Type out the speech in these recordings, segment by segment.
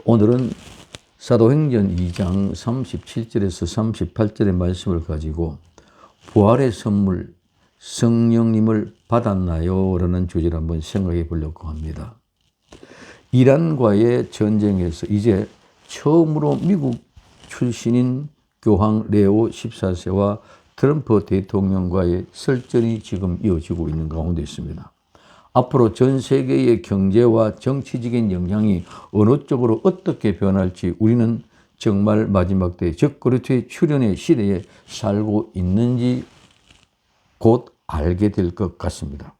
오늘은 사도행전 2장 37절에서 38절의 말씀을 가지고 부활의 선물 성령님을 받았나요? 라는 주제를 한번 생각해 보려고 합니다. 이란과의 전쟁에서 이제 처음으로 미국 출신인 교황 레오 14세와 트럼프 대통령과의 설전이 지금 이어지고 있는 가운데 있습니다. 앞으로 전 세계의 경제와 정치적인 영향이 어느 쪽으로 어떻게 변할지 우리는 정말 마지막 때 적그리스도의 출현의 시대에 살고 있는지 곧 알게 될 것 같습니다.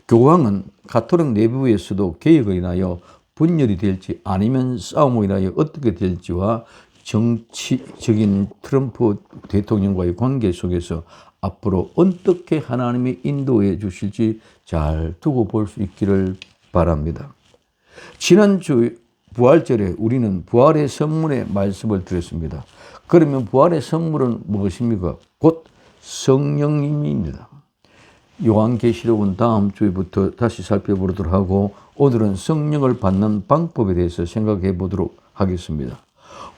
교황은 가톨릭 내부에서도 개혁을 인하여 분열이 될지 아니면 싸움으로 인하여 어떻게 될지와 정치적인 트럼프 대통령과의 관계 속에서 앞으로 어떻게 하나님이 인도해 주실지 잘 두고 볼 수 있기를 바랍니다. 지난주 부활절에 우리는 부활의 선물의 말씀을 드렸습니다. 그러면 부활의 선물은 무엇입니까? 곧 성령님입니다. 요한계시록은 다음 주부터 다시 살펴보도록 하고 오늘은 성령을 받는 방법에 대해서 생각해 보도록 하겠습니다.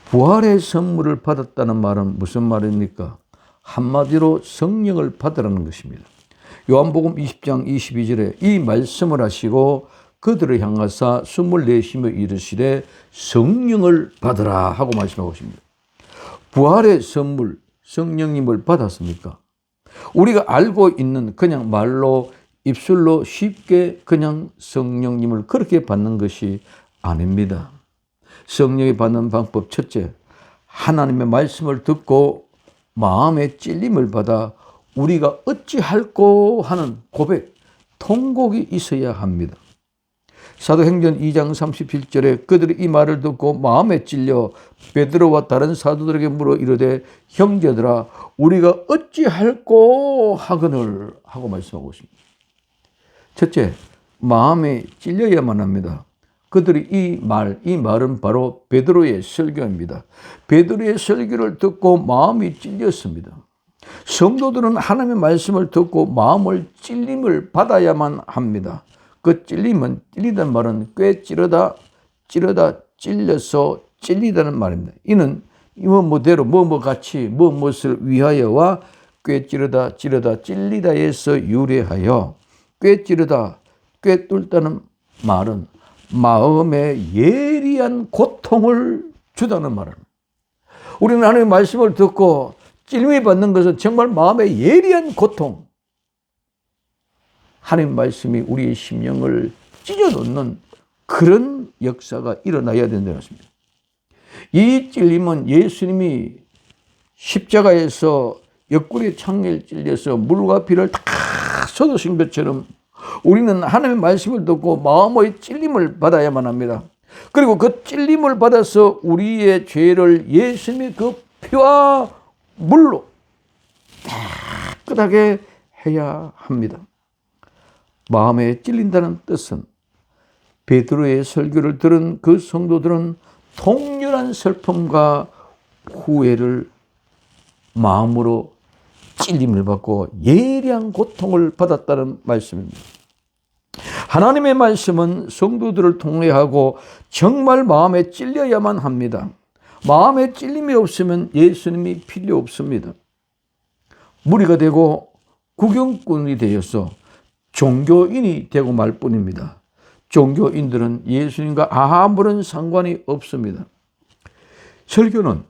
부활의 선물을 받았다는 말은 무슨 말입니까? 한마디로 성령을 받으라는 것입니다. 요한복음 20장 22절에 이 말씀을 하시고 그들을 향하사 숨을 내쉬며 이르시되 성령을 받으라 하고 말씀하고 있습니다. 부활의 선물 성령님을 받았습니까? 우리가 알고 있는 그냥 말로 입술로 쉽게 그냥 성령님을 그렇게 받는 것이 아닙니다. 성령이 받는 방법 첫째, 하나님의 말씀을 듣고 마음의 찔림을 받아 우리가 어찌할꼬 하는 고백, 통곡이 있어야 합니다. 사도행전 2장 37절에 그들이 이 말을 듣고 마음에 찔려 베드로와 다른 사도들에게 물어 이르되 형제들아 우리가 어찌할꼬 하거늘 하고 말씀하고 있습니다. 첫째, 마음에 찔려야만 합니다. 그들이 이 말은 바로 베드로의 설교입니다. 베드로의 설교를 듣고 마음이 찔렸습니다. 성도들은 하나님의 말씀을 듣고 마음을 찔림을 받아야만 합니다. 그 찔림은 찔리다는 말은 꽤 찔러서 찔려서 찔리다는 말입니다. 이는 뭐뭐대로 뭐뭐같이 무엇을 위하여와 꽤 찔러다 찔리다에서 유래하여 꽤 찔러다 꽤 뚫다는 말은 마음에 예리한 고통을 주다는 말입니다. 우리는 하나님의 말씀을 듣고 찔림이 받는 것은 정말 마음에 예리한 고통. 하나님 말씀이 우리의 심령을 찢어놓는 그런 역사가 일어나야 된다는 것입니다. 이 찔림은 예수님이 십자가에서 옆구리에 창을 찔려서 물과 피를 다 쏟으신 것처럼 우리는 하나님의 말씀을 듣고 마음의 찔림을 받아야만 합니다. 그리고 그 찔림을 받아서 우리의 죄를 예수님의 그 피와 물로 깨끗하게 해야 합니다. 마음에 찔린다는 뜻은 베드로의 설교를 들은 그 성도들은 통렬한 슬픔과 후회를 마음으로 찔림을 받고 예리한 고통을 받았다는 말씀입니다. 하나님의 말씀은 성도들을 통해하고 정말 마음에 찔려야만 합니다. 마음에 찔림이 없으면 예수님이 필요 없습니다. 무리가 되고 구경꾼이 되어서 종교인이 되고 말 뿐입니다. 종교인들은 예수님과 아무런 상관이 없습니다. 설교는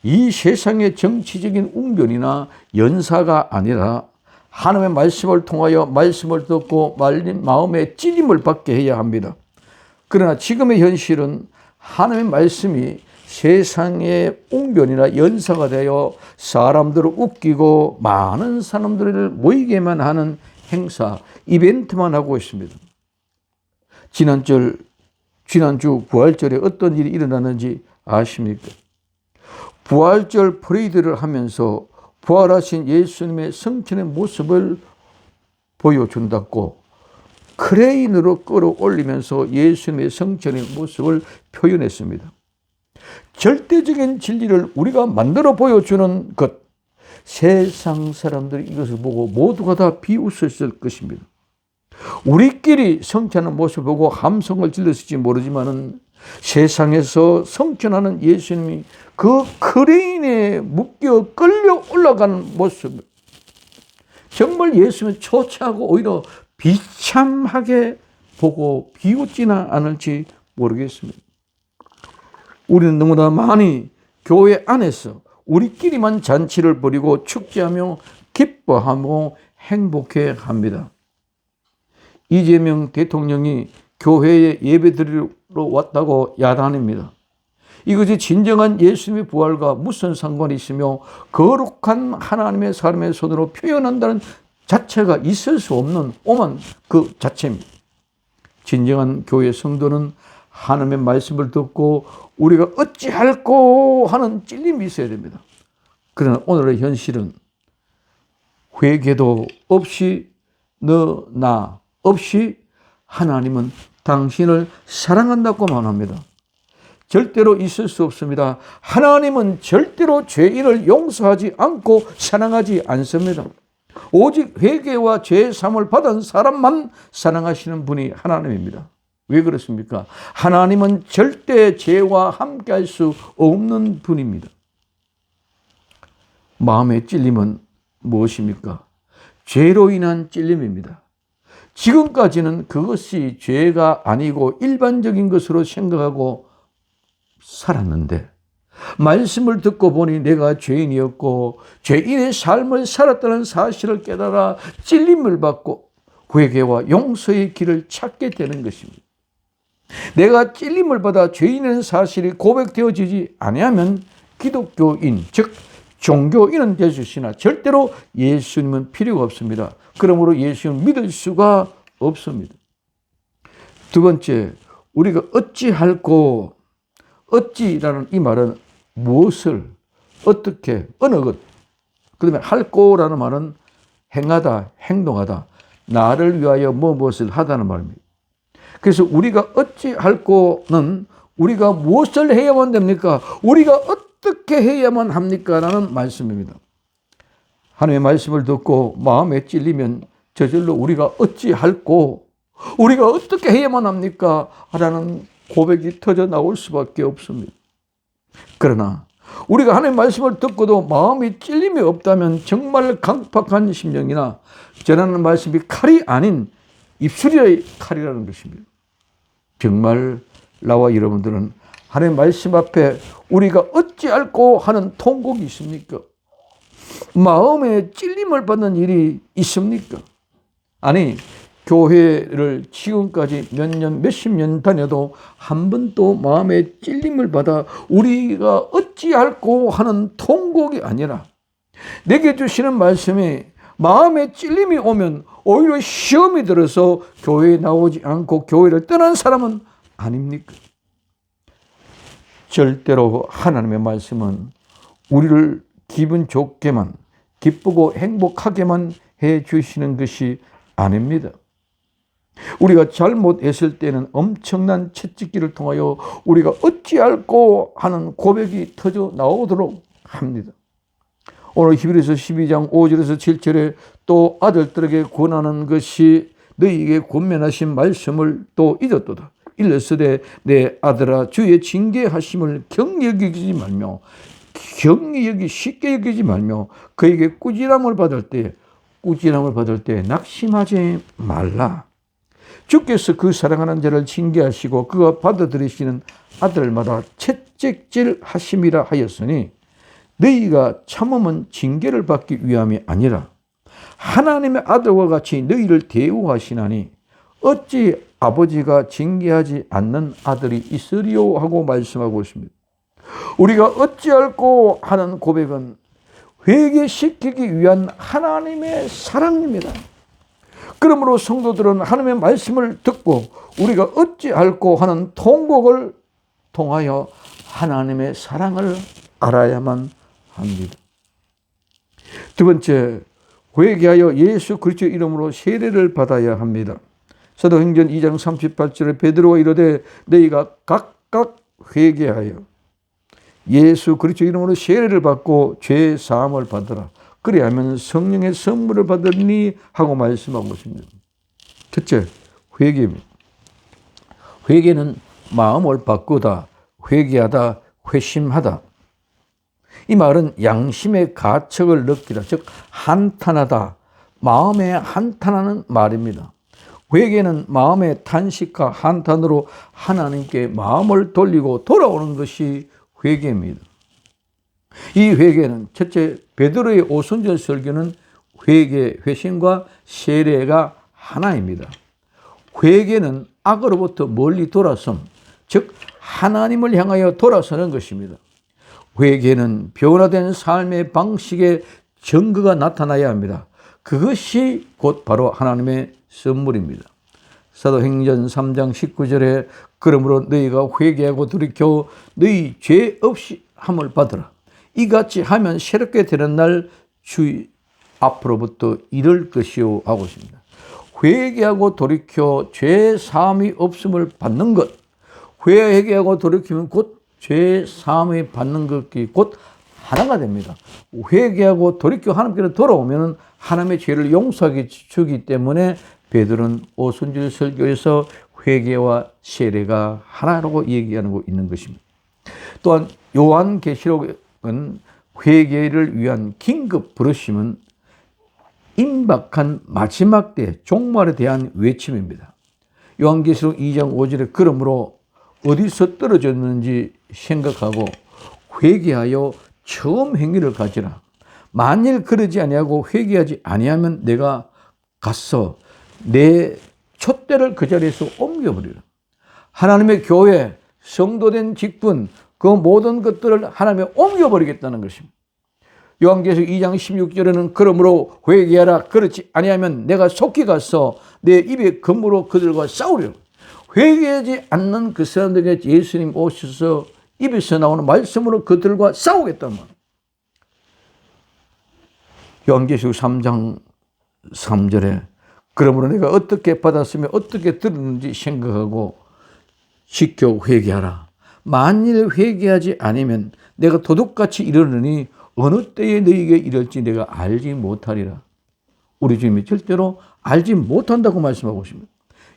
이 세상의 정치적인 웅변이나 연사가 아니라 하나님의 말씀을 통하여 말씀을 듣고 마음의 찔림을 받게 해야 합니다. 그러나 지금의 현실은 하나님의 말씀이 세상의 웅변이나 연사가 되어 사람들을 웃기고 많은 사람들을 모이게만 하는 행사, 이벤트만 하고 있습니다. 지난주 부활절에 어떤 일이 일어나는지 아십니까? 부활절 프레이드를 하면서 부활하신 예수님의 성천의 모습을 보여준다고 크레인으로 끌어올리면서 예수님의 성천의 모습을 표현했습니다. 절대적인 진리를 우리가 만들어 보여주는 것, 세상 사람들이 이것을 보고 모두가 다 비웃었을 것입니다. 우리끼리 성취하는 모습을 보고 함성을 질렀을지 모르지만은 세상에서 성천하는 예수님이 그 크레인에 묶여 끌려 올라가는 모습, 정말 예수님을 초췌하고 오히려 비참하게 보고 비웃지나 않을지 모르겠습니다. 우리는 너무나 많이 교회 안에서 우리끼리만 잔치를 벌이고 축제하며 기뻐하고 행복해합니다. 이재명 대통령이 교회에 예배드리러 왔다고 야단입니다. 이것이 진정한 예수님의 부활과 무슨 상관이 있으며 거룩한 하나님의 사람의 손으로 표현한다는 자체가 있을 수 없는 오만 그 자체입니다. 진정한 교회 성도는 하나님의 말씀을 듣고 우리가 어찌할꼬 하는 찔림이 있어야 됩니다. 그러나 오늘의 현실은 회개도 없이 너, 나 없이 하나님은 당신을 사랑한다고만 합니다. 절대로 있을 수 없습니다. 하나님은 절대로 죄인을 용서하지 않고 사랑하지 않습니다. 오직 회개와 죄 사함을 받은 사람만 사랑하시는 분이 하나님입니다. 왜 그렇습니까? 하나님은 절대 죄와 함께할 수 없는 분입니다. 마음의 찔림은 무엇입니까? 죄로 인한 찔림입니다. 지금까지는 그것이 죄가 아니고 일반적인 것으로 생각하고 살았는데 말씀을 듣고 보니 내가 죄인이었고 죄인의 삶을 살았다는 사실을 깨달아 찔림을 받고 회개와 용서의 길을 찾게 되는 것입니다. 내가 찔림을 받아 죄인의 사실이 고백되어지지 아니하면 기독교인, 즉 종교인은 될 수 있으나 절대로 예수님은 필요가 없습니다. 그러므로 예수님을 믿을 수가 없습니다. 두 번째, 우리가 어찌할꼬, 어찌라는 이 말은 무엇을, 어떻게, 어느 것. 그다음에 할꼬라는 말은 행하다, 행동하다, 나를 위하여 무엇을 하다는 말입니다. 그래서 우리가 어찌할꼬는 우리가 무엇을 해야만 됩니까? 우리가 어떻게 해야만 합니까? 라는 말씀입니다. 하나님의 말씀을 듣고 마음에 찔리면 저절로 우리가 어찌할꼬, 우리가 어떻게 해야만 합니까? 라는 고백이 터져 나올 수밖에 없습니다. 그러나 우리가 하나님의 말씀을 듣고도 마음이 찔림이 없다면 정말 강팍한 심령이나 전하는 말씀이 칼이 아닌 입술의 칼이라는 것입니다. 정말 나와 여러분들은 하나님의 말씀 앞에 우리가 어찌할꼬 하는 통곡이 있습니까? 마음에 찔림을 받는 일이 있습니까? 아니, 교회를 지금까지 몇 년, 몇십 년 다녀도 한 번도 마음에 찔림을 받아 우리가 어찌할꼬 하는 통곡이 아니라 내게 주시는 말씀이 마음에 찔림이 오면 오히려 시험이 들어서 교회에 나오지 않고 교회를 떠난 사람은 아닙니까? 절대로 하나님의 말씀은 우리를 기분 좋게만, 기쁘고 행복하게만 해 주시는 것이 아닙니다. 우리가 잘못했을 때는 엄청난 채찍질을 통하여 우리가 어찌할꼬 하는 고백이 터져 나오도록 합니다. 오늘 히브리서 12장 5절에서 7절에 또 아들들에게 권하는 것이 너희에게 권면하신 말씀을 또 잊었도다. 일렀으되 내 아들아 주의 징계하심을 경히 여기지 말며 쉽게 여기지 말며 그에게 꾸지람을 받을 때 낙심하지 말라. 주께서 그 사랑하는 자를 징계하시고 그가 받아들이시는 아들마다 채찍질 하심이라 하였으니 너희가 참으면 징계를 받기 위함이 아니라 하나님의 아들과 같이 너희를 대우하시나니 어찌 아버지가 징계하지 않는 아들이 있으리요 하고 말씀하고 있습니다. 우리가 어찌할꼬 하는 고백은 회개시키기 위한 하나님의 사랑입니다. 그러므로 성도들은 하나님의 말씀을 듣고 우리가 어찌할꼬 하는 통곡을 통하여 하나님의 사랑을 알아야만 합니다. 두 번째, 회개하여 예수 그리스도의 이름으로 세례를 받아야 합니다. 사도행전 2장 38절에 베드로가 이르되 너희가 각각 회개하여 예수 그리스도의 이름으로 세례를 받고 죄 사함을 받으라. 그리하면 성령의 선물을 받으니 하고 말씀하고 있습니다. 첫째, 회개입니다. 회개는 마음을 바꾸다, 회개하다, 회심하다. 이 말은 양심의 가책을 느끼다, 즉 한탄하다, 마음에 한탄하는 말입니다. 회개는 마음의 탄식과 한탄으로 하나님께 마음을 돌리고 돌아오는 것이 회개입니다. 이 회개는 첫째, 베드로의 오순절 설교는 회개, 회심과 세례가 하나입니다. 회개는 악으로부터 멀리 돌아섬, 즉 하나님을 향하여 돌아서는 것입니다. 회개는 변화된 삶의 방식의 증거가 나타나야 합니다. 그것이 곧 바로 하나님의 선물입니다. 사도행전 3장 19절에 그러므로 너희가 회개하고 돌이켜 너희 죄 없이 함을 받으라. 이같이 하면 새롭게 되는 날 주의 앞으로부터 이를 것이요 하고 있습니다. 회개하고 돌이켜 죄 사함이 없음을 받는 것, 회개하고 돌이키면 곧 죄 사함이 받는 것이 곧 하나가 됩니다. 회개하고 돌이켜 하나님께로 돌아오면 하나님의 죄를 용서하게 주기 때문에 베드로는 오순절 설교에서 회개와 세례가 하나라고 얘기하고 있는 것입니다. 또한 요한계시록은 회개를 위한 긴급 부르심은 임박한 마지막 때 종말에 대한 외침입니다. 요한계시록 2장 5절에 그러므로 어디서 떨어졌는지 생각하고 회개하여 처음 행위를 가지라. 만일 그러지 아니하고 회개하지 아니하면 내가 가서 내 촛대를 그 자리에서 옮겨버리라. 하나님의 교회, 성도된 직분, 그 모든 것들을 하나님에 옮겨버리겠다는 것입니다. 요한계시록 2장 16절에는 그러므로 회개하라. 그렇지 아니하면 내가 속히 가서 내 입에 검으로 그들과 싸우려. 회개하지 않는 그 사람들에게 예수님 오셔서 입에서 나오는 말씀으로 그들과 싸우겠단 말이에요. 요한계시록 3장 3절에 그러므로 내가 어떻게 받았으며 어떻게 들었는지 생각하고 지켜 회개하라. 만일 회개하지 않으면 내가 도둑같이 이르느니 어느 때에 너희에게 이럴지 내가 알지 못하리라. 우리 주님이 절대로 알지 못한다고 말씀하고 있습니다.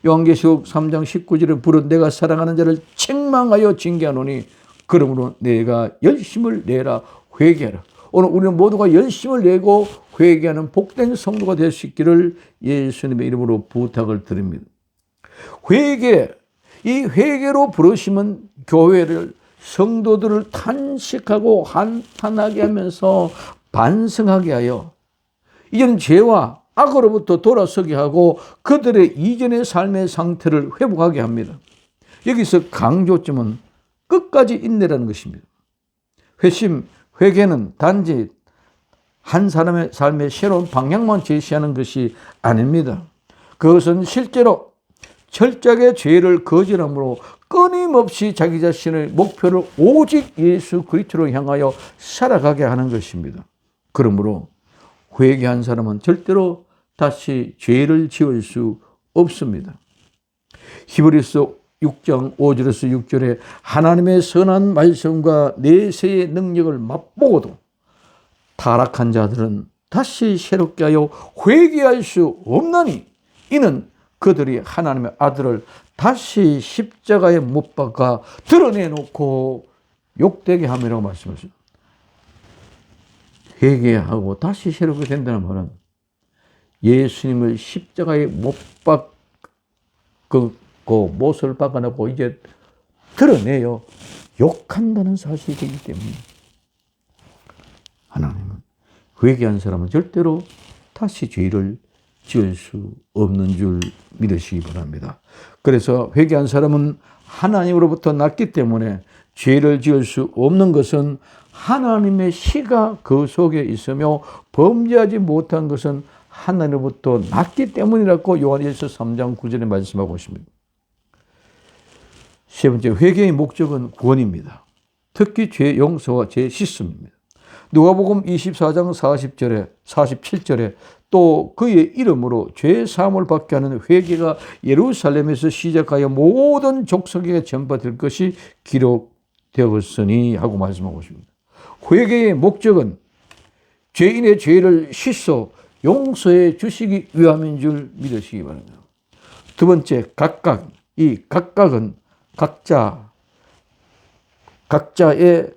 요한계시록 3장 19절에 부른 내가 사랑하는 자를 책망하여 징계하노니 그러므로 내가 열심을 내라 회개하라. 오늘 우리는 모두가 열심을 내고 회개하는 복된 성도가 될 수 있기를 예수님의 이름으로 부탁을 드립니다. 회개, 이 회개로 부르심은 교회를 성도들을 탄식하고 한탄하게 하면서 반성하게 하여 이제는 죄와 악으로부터 돌아서게 하고 그들의 이전의 삶의 상태를 회복하게 합니다. 여기서 강조점은 끝까지 인내라는 것입니다. 회심, 회개는 단지 한 사람의 삶의 새로운 방향만 제시하는 것이 아닙니다. 그것은 실제로 철저하게 죄를 거절함으로 끊임없이 자기 자신의 목표를 오직 예수 그리스도로 향하여 살아가게 하는 것입니다. 그러므로 회개한 사람은 절대로 다시 죄를 지을 수 없습니다. 히브리서 6장 5절에서 6절에 하나님의 선한 말씀과 내세의 능력을 맛보고도 타락한 자들은 다시 새롭게 하여 회개할 수 없나니 이는 그들이 하나님의 아들을 다시 십자가에 못 박아 드러내놓고 욕되게 함이라고 말씀하셨습니다. 회개하고 다시 새롭게 된다는 말은 예수님을 십자가에 못 박고 못을 박아놓고 이제 드러내요 욕한다는 사실이기 때문에 하나님은 회개한 사람은 절대로 다시 죄를 지을 수 없는 줄 믿으시기 바랍니다. 그래서 회개한 사람은 하나님으로부터 났기 때문에 죄를 지을 수 없는 것은 하나님의 시가 그 속에 있으며 범죄하지 못한 것은 하나님으로부터 났기 때문이라고 요한일서 3장 9절에 말씀하고 있습니다. 세 번째, 회개의 목적은 구원입니다. 특히 죄 용서와 죄 씻음입니다. 누가복음 24장 40절에 47절에 또 그의 이름으로 죄 사함을 받게 하는 회개가 예루살렘에서 시작하여 모든 족속에게 전파될 것이 기록되었으니 하고 말씀하고 있습니다. 회개의 목적은 죄인의 죄를 씻어 용서해 주시기 위함인 줄 믿으시기 바랍니다. 두 번째, 각각. 이 각각은 각자의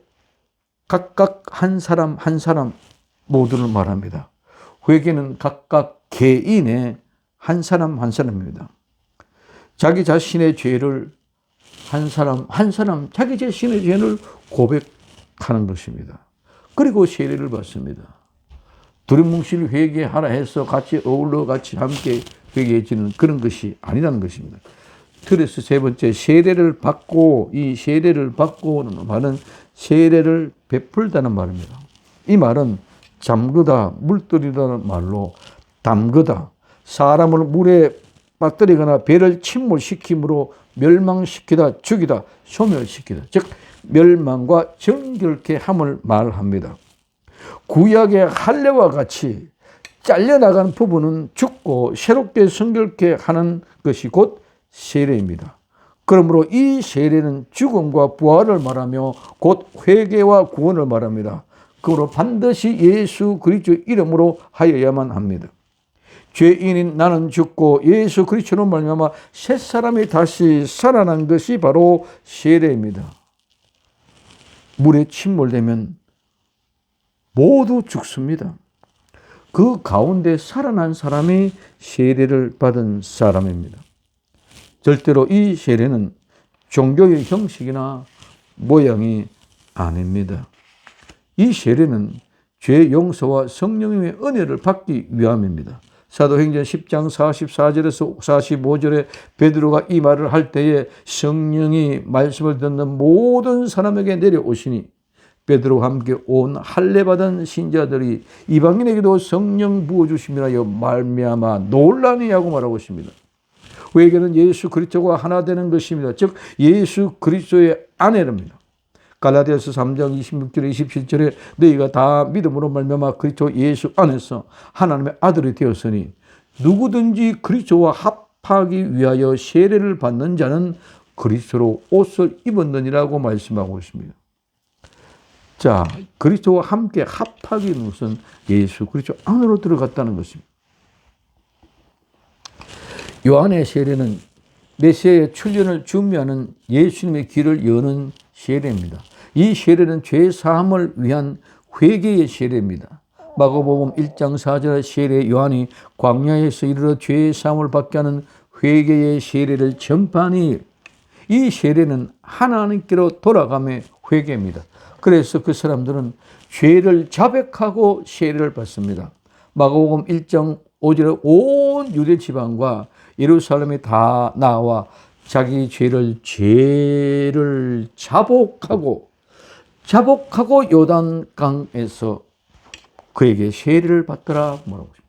각각 한 사람 한 사람 모두를 말합니다. 회개는 각각 개인의 한 사람 한 사람입니다. 자기 자신의 죄를 한 사람 한 사람 자기 자신의 죄를 고백하는 것입니다. 그리고 세례를 받습니다. 두리뭉실 회개하라 해서 같이 어울러 같이 함께 회개해지는 그런 것이 아니라는 것입니다. 그래서 세 번째, 세례를 받고, 이 세례를 받고는 말은 세례를 베풀다는 말입니다. 이 말은 잠그다, 물들이다는 말로 담그다, 사람을 물에 빠뜨리거나 배를 침몰시킴으로 멸망시키다, 죽이다, 소멸시키다. 즉 멸망과 정결케 함을 말합니다. 구약의 할례와 같이 잘려나간 부분은 죽고 새롭게 성결케 하는 것이 곧 세례입니다. 그러므로 이 세례는 죽음과 부활을 말하며 곧 회개와 구원을 말합니다. 그러므로 반드시 예수 그리스도 이름으로 하여야만 합니다. 죄인인 나는 죽고 예수 그리스도로 말미암아 새 사람이 다시 살아난 것이 바로 세례입니다. 물에 침몰되면 모두 죽습니다. 그 가운데 살아난 사람이 세례를 받은 사람입니다. 절대로 이 세례는 종교의 형식이나 모양이 아닙니다. 이 세례는 죄 용서와 성령님의 은혜를 받기 위함입니다. 사도행전 10장 44절에서 45절에 베드로가 이 말을 할 때에 성령이 말씀을 듣는 모든 사람에게 내려오시니 베드로와 함께 온 할례받은 신자들이 이방인에게도 성령 부어주심이라 하여 말미암아 놀라니 하고 말하고 있습니다. 회개는 예수 그리스도가 하나 되는 것입니다. 즉 예수 그리스도의 아내랍니다. 갈라디아서 3장 26절에 27절에 너희가 다 믿음으로 말미암아 그리스도 예수 안에서 하나님의 아들이 되었으니 누구든지 그리스도와 합하기 위하여 세례를 받는 자는 그리스도로 옷을 입었느니라고 말씀하고 있습니다. 자, 그리스도와 함께 합하기는 우선 예수 그리스도 안으로 들어갔다는 것입니다. 요한의 세례는 메시아의 출현을 준비하는 예수님의 길을 여는 세례입니다. 이 세례는 죄 사함을 위한 회개의 세례입니다. 마가복음 1장 4절 세례 요한이 광야에서 이르러 죄 사함을 받게 하는 회개의 세례를 전파하니 이 세례는 하나님께로 돌아감의 회개입니다. 그래서 그 사람들은 죄를 자백하고 세례를 받습니다. 마가복음 1장 5절에 온 유대 지방과 예루살렘이 다 나와 자기 죄를 자복하고 요단강에서 그에게 세례를 받더라 뭐라고 하십니다.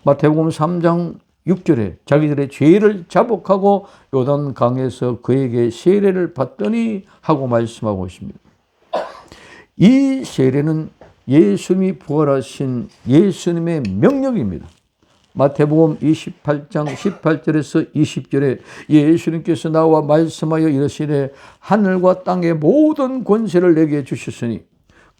마태복음 3장 6절에 자기들의 죄를 자복하고 요단강에서 그에게 세례를 받더니 하고 말씀하고 있습니다. 이 세례는 예수님이 부활하신 예수님의 명령입니다. 마태복음 28장 18절에서 20절에 예수님께서 나와 말씀하여 이르시되 하늘과 땅의 모든 권세를 내게 주셨으니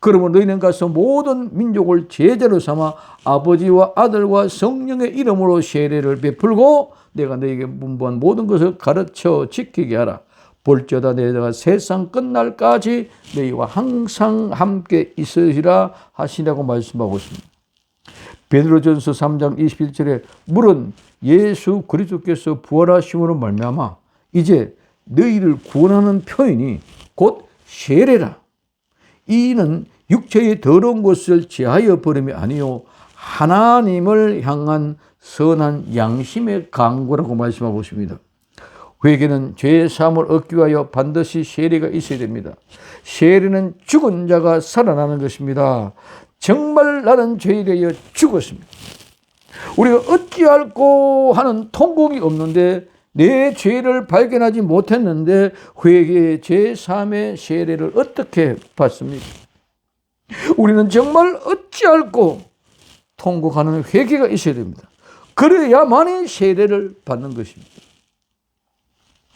그러므로 너희는 가서 모든 민족을 제자로 삼아 아버지와 아들과 성령의 이름으로 세례를 베풀고 내가 너희에게 분부한 모든 것을 가르쳐 지키게 하라. 볼지어다 내가 세상 끝날까지 너희와 항상 함께 있으리라 하시라고 말씀하고 있습니다. 베드로전서 3장 21절에 물은 예수 그리스도께서 부활하심으로 말미암아 이제 너희를 구원하는 표현이 곧 세례라. 이는 육체의 더러운 것을 제하여 버림이 아니요 하나님을 향한 선한 양심의 강구라고 말씀하고 있습니다. 회개는 죄의 사함을 얻기 위하여 반드시 세례가 있어야 됩니다. 세례는 죽은 자가 살아나는 것입니다. 정말 나는 죄에 대하여 죽었습니다. 우리가 어찌할꼬 하는 통곡이 없는데 내 죄를 발견하지 못했는데 회개의 죄사함의 세례를 어떻게 받습니까? 우리는 정말 어찌할꼬 통곡하는 회개가 있어야 됩니다. 그래야만이 세례를 받는 것입니다.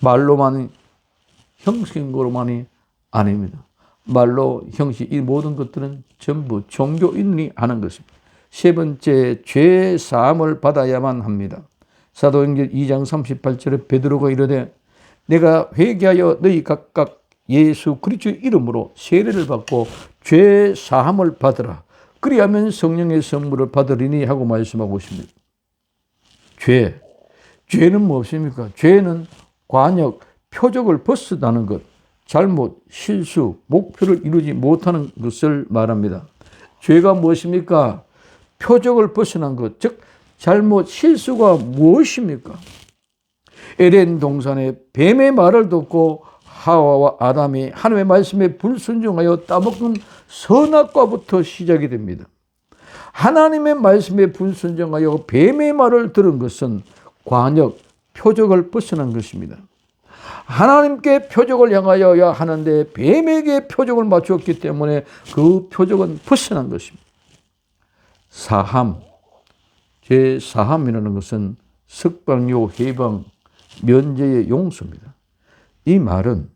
말로만이 형식으로만이 아닙니다. 말로 형식 이 모든 것들은 전부 종교인이 하는 것입니다. 세 번째, 죄 사함을 받아야만 합니다. 사도행전 2장 38절에 베드로가 이르되 내가 회개하여 너희 각각 예수 그리스도의 이름으로 세례를 받고 죄 사함을 받으라. 그리하면 성령의 선물을 받으리니 하고 말씀하고 있습니다. 죄는 무엇입니까? 죄는 관역, 표적을 벗어나는 것, 잘못, 실수, 목표를 이루지 못하는 것을 말합니다. 죄가 무엇입니까? 표적을 벗어난 것, 즉 잘못, 실수가 무엇입니까? 에덴 동산에 뱀의 말을 듣고 하와와 아담이 하나님의 말씀에 불순종하여 따먹은 선악과부터 시작이 됩니다. 하나님의 말씀에 불순종하여 뱀의 말을 들은 것은 관역, 표적을 벗어난 것입니다. 하나님께 표적을 향하여야 하는데 뱀에게 표적을 맞추었기 때문에 그 표적은 벗어난 것입니다. 사함, 제 사함이라는 것은 석방요, 해방, 면제의 용서입니다. 이 말은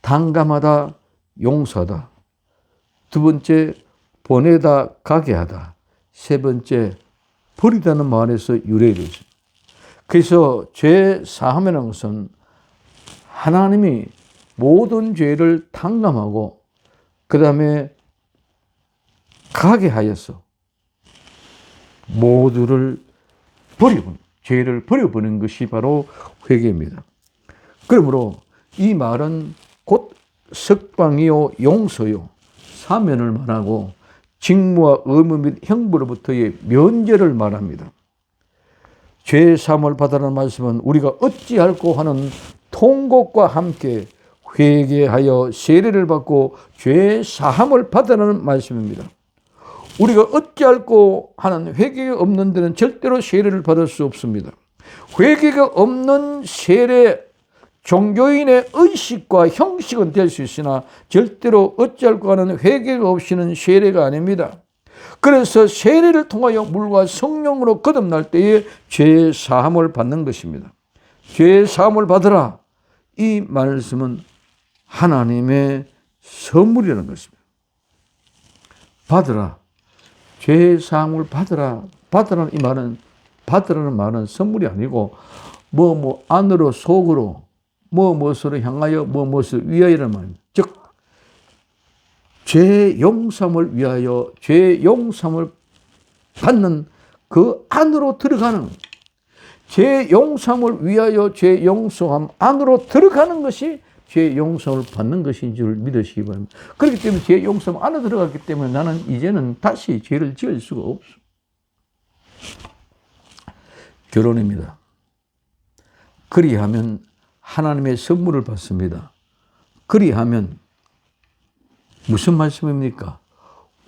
탕감하다, 용서하다. 두 번째, 보내다, 가게 하다. 세 번째, 버리다는 말에서 유래되죠. 그래서 죄 사함이라는 것은 하나님이 모든 죄를 탕감하고 그 다음에 가게 하여서 모두를 버리고 죄를 버려버리는 것이 바로 회개입니다. 그러므로 이 말은 곧 석방이요 용서요 사면을 말하고 직무와 의무 및 형벌로부터의 면제를 말합니다. 죄 사함을 받으라는 말씀은 우리가 어찌할꼬 하는 통곡과 함께 회개하여 세례를 받고 죄 사함을 받으라는 말씀입니다. 우리가 어찌할꼬 하는 회개가 없는 데는 절대로 세례를 받을 수 없습니다. 회개가 없는 세례, 종교인의 의식과 형식은 될 수 있으나 절대로 어찌할꼬 하는 회개가 없이는 세례가 아닙니다. 그래서 세례를 통하여 물과 성령으로 거듭날 때에 죄 사함을 받는 것입니다. 죄 사함을 받으라. 이 말씀은 하나님의 선물이라는 것입니다. 받으라. 죄 사함을 받으라. 받으라는 이 말은 받으라는 말은 선물이 아니고 안으로 속으로 무엇으로 향하여 무엇을 위하여라는 말입니다. 즉 죄 용서함을 위하여 죄 용서함을 받는 그 안으로 들어가는 죄 용서함을 위하여 죄 용서함 안으로 들어가는 것이 죄 용서를 받는 것인 줄 믿으시기 바랍니다. 그렇기 때문에 죄 용서함 안에 들어갔기 때문에 나는 이제는 다시 죄를 지을 수가 없어. 결론입니다. 그리하면 하나님의 선물을 받습니다. 그리하면 무슨 말씀입니까?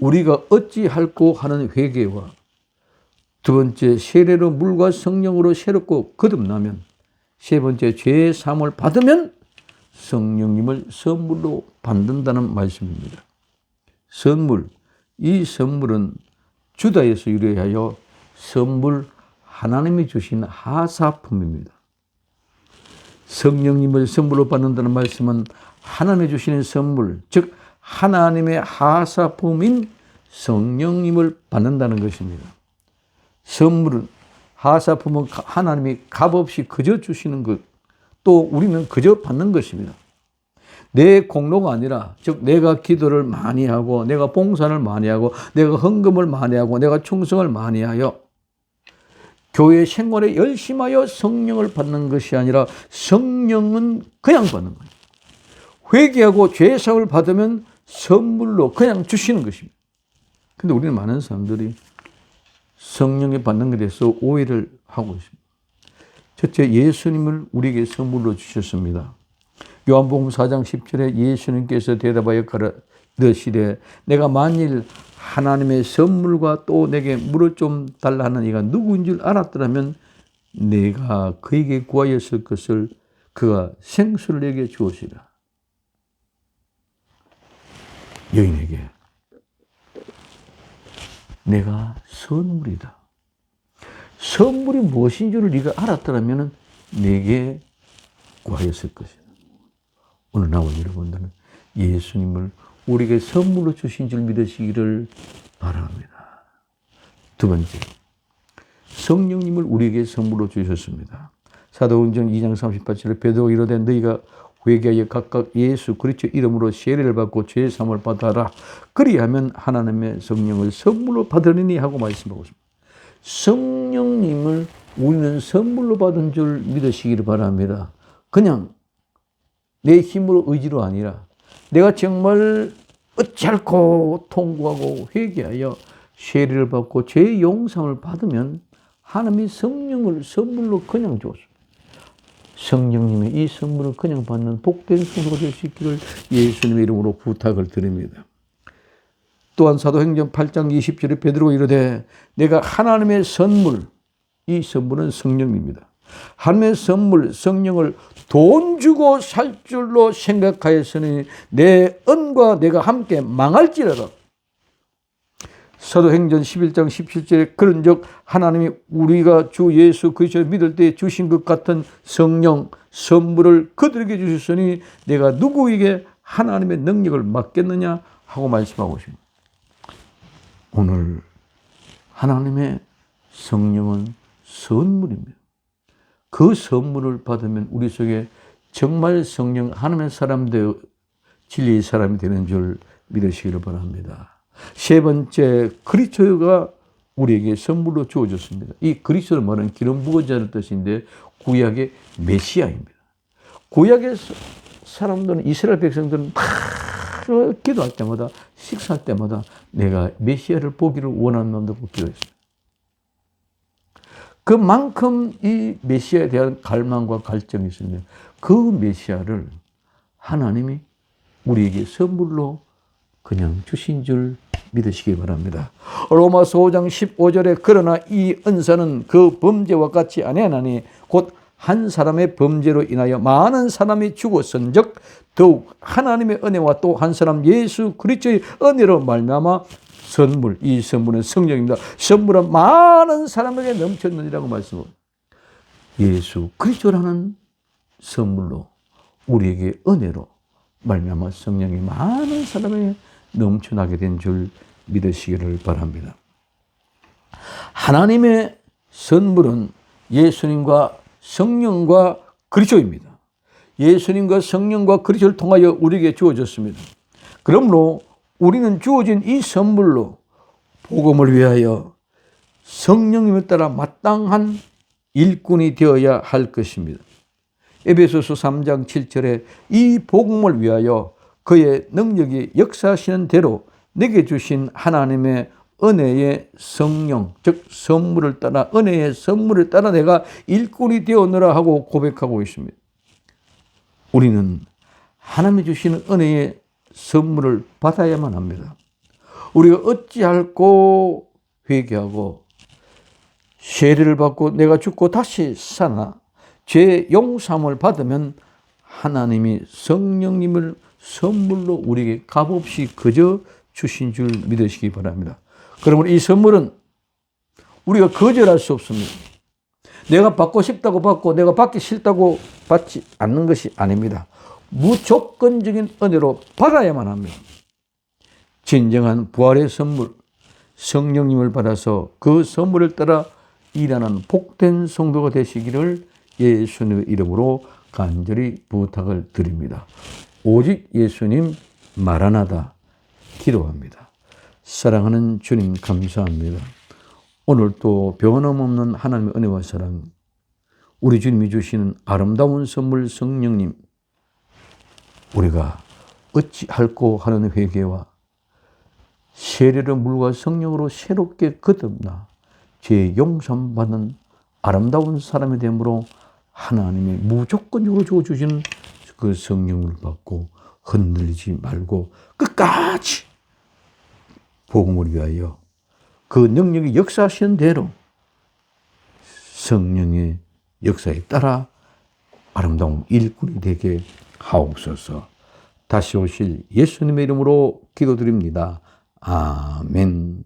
우리가 어찌할꼬 하는 회개와 두 번째 세례로 물과 성령으로 새롭고 거듭나면 세 번째 죄의 사함을 받으면 성령님을 선물로 받는다는 말씀입니다. 선물, 이 선물은 주다에서 유래하여 선물, 하나님이 주신 하사품입니다. 성령님을 선물로 받는다는 말씀은 하나님이 주시는 선물, 즉 하나님의 하사품인 성령님을 받는다는 것입니다. 선물은, 하사품은 하나님이 값없이 그저 주시는 것, 또 우리는 그저 받는 것입니다. 내 공로가 아니라, 즉 내가 기도를 많이 하고 내가 봉사를 많이 하고 내가 헌금을 많이 하고 내가 충성을 많이 하여 교회 생활에 열심하여 성령을 받는 것이 아니라 성령은 그냥 받는 거예요. 회개하고 죄사함을 받으면 선물로 그냥 주시는 것입니다. 그런데 우리는 많은 사람들이 성령이 받는 것에 대해서 오해를 하고 있습니다. 첫째, 예수님을 우리에게 선물로 주셨습니다. 요한복음 4장 10절에 예수님께서 대답하여 가라시되 내가 만일 하나님의 선물과 또 내게 물을 좀 달라 하는 이가 누구인 줄 알았더라면 내가 그에게 구하였을 것을 그가 생수를 내게 주었으리라. 여인에게 내가 선물이다. 선물이 무엇인 줄을 네가 알았더라면 내게 구하였을 것이다. 오늘 나와 여러분들은 예수님을 우리에게 선물로 주신 줄 믿으시기를 바랍니다. 두 번째, 성령님을 우리에게 선물로 주셨습니다. 사도행전 2장 38절에 베드로가 이르되 너희가 회개하여 각각 예수 그리스도 이름으로 세례를 받고 죄 사함을 받아라. 그리하면 하나님의 성령을 선물로 받으리니 하고 말씀하고 있습니다. 성령님을 우리는 선물로 받은 줄 믿으시기를 바랍니다. 그냥 내 힘으로 의지로 아니라 내가 정말 어찌할꼬 통구하고 회개하여 세례를 받고 죄의 용서를 받으면 하나님이 성령을 선물로 그냥 줬습니다. 성령님의 이 선물을 그냥 받는 복된 성도가 될 수 있기를 예수님의 이름으로 부탁을 드립니다. 또한 사도행전 8장 20절에 베드로가 이르되 내가 하나님의 선물, 이 선물은 성령입니다. 하나님의 선물, 성령을 돈 주고 살 줄로 생각하였으니 내 은과 내가 함께 망할지라도. 사도행전 11장 17절에 그런즉 하나님이 우리가 주 예수 그리스도를 믿을 때 주신 것 같은 성령 선물을 그들에게 주셨으니 내가 누구에게 하나님의 능력을 맡겠느냐 하고 말씀하고 있습니다. 오늘 하나님의 성령은 선물입니다. 그 선물을 받으면 우리 속에 정말 성령 하나님의 사람 되어 진리의 사람이 되는 줄 믿으시기를 바랍니다. 세 번째, 그리스도가 우리에게 선물로 주어졌습니다. 이 그리스도는 말은 기름 부은 자의 뜻인데 구약의 메시아입니다. 구약의 사람들은 이스라엘 백성들은 막 기도할 때마다 식사할 때마다 내가 메시아를 보기를 원한다고 기도했어요. 그만큼 이 메시아에 대한 갈망과 갈증이 있습니다. 그 메시아를 하나님이 우리에게 선물로 그냥 주신 줄 믿으시기 바랍니다. 로마서 5장 15절에 그러나 이 은사는 그 범죄와 같이 아니하나니 곧 한 사람의 범죄로 인하여 많은 사람이 죽었은즉 더욱 하나님의 은혜와 또 한 사람 예수 그리스도의 은혜로 말미암아 선물, 이 선물은 성령입니다. 선물은 많은 사람에게 넘쳤느니라고 말씀합니다. 예수 그리스도라는 선물로 우리에게 은혜로 말미암아 성령이 많은 사람에게 넘쳐나게 된 줄 믿으시기를 바랍니다. 하나님의 선물은 예수님과 성령과 그리스도입니다. 예수님과 성령과 그리스도를 통하여 우리에게 주어졌습니다. 그러므로 우리는 주어진 이 선물로 복음을 위하여 성령님을 따라 마땅한 일꾼이 되어야 할 것입니다. 에베소서 3장 7절에 이 복음을 위하여 그의 능력이 역사하시는 대로 내게 주신 하나님의 은혜의 성령, 즉 선물을 따라 은혜의 선물을 따라 내가 일꾼이 되었노라 하고 고백하고 있습니다. 우리는 하나님이 주시는 은혜의 선물을 받아야만 합니다. 우리가 어찌할꼬 회개하고 세례를 받고 내가 죽고 다시 살아 죄 용서함을 받으면 하나님이 성령님을 선물로 우리에게 값없이 그저 주신 줄 믿으시기 바랍니다. 그러므로 이 선물은 우리가 거절할 수 없습니다. 내가 받고 싶다고 받고 내가 받기 싫다고 받지 않는 것이 아닙니다. 무조건적인 은혜로 받아야만 합니다. 진정한 부활의 선물, 성령님을 받아서 그 선물을 따라 일하는 복된 성도가 되시기를 예수님의 이름으로 간절히 부탁을 드립니다. 오직 예수님 마라나다 기도합니다. 사랑하는 주님 감사합니다. 오늘 또 변함없는 하나님의 은혜와 사랑, 우리 주님이 주시는 아름다운 선물 성령님, 우리가 어찌할꼬 하는 회개와 세례를 물과 성령으로 새롭게 거듭나 죄 용서 받는 아름다운 사람이 되므로 하나님이 무조건적으로 주시는 그 성령을 받고 흔들리지 말고 끝까지 복음을 위하여 그 능력이 역사하시는 대로 성령의 역사에 따라 아름다운 일꾼이 되게 하옵소서. 다시 오실 예수님의 이름으로 기도드립니다. 아멘.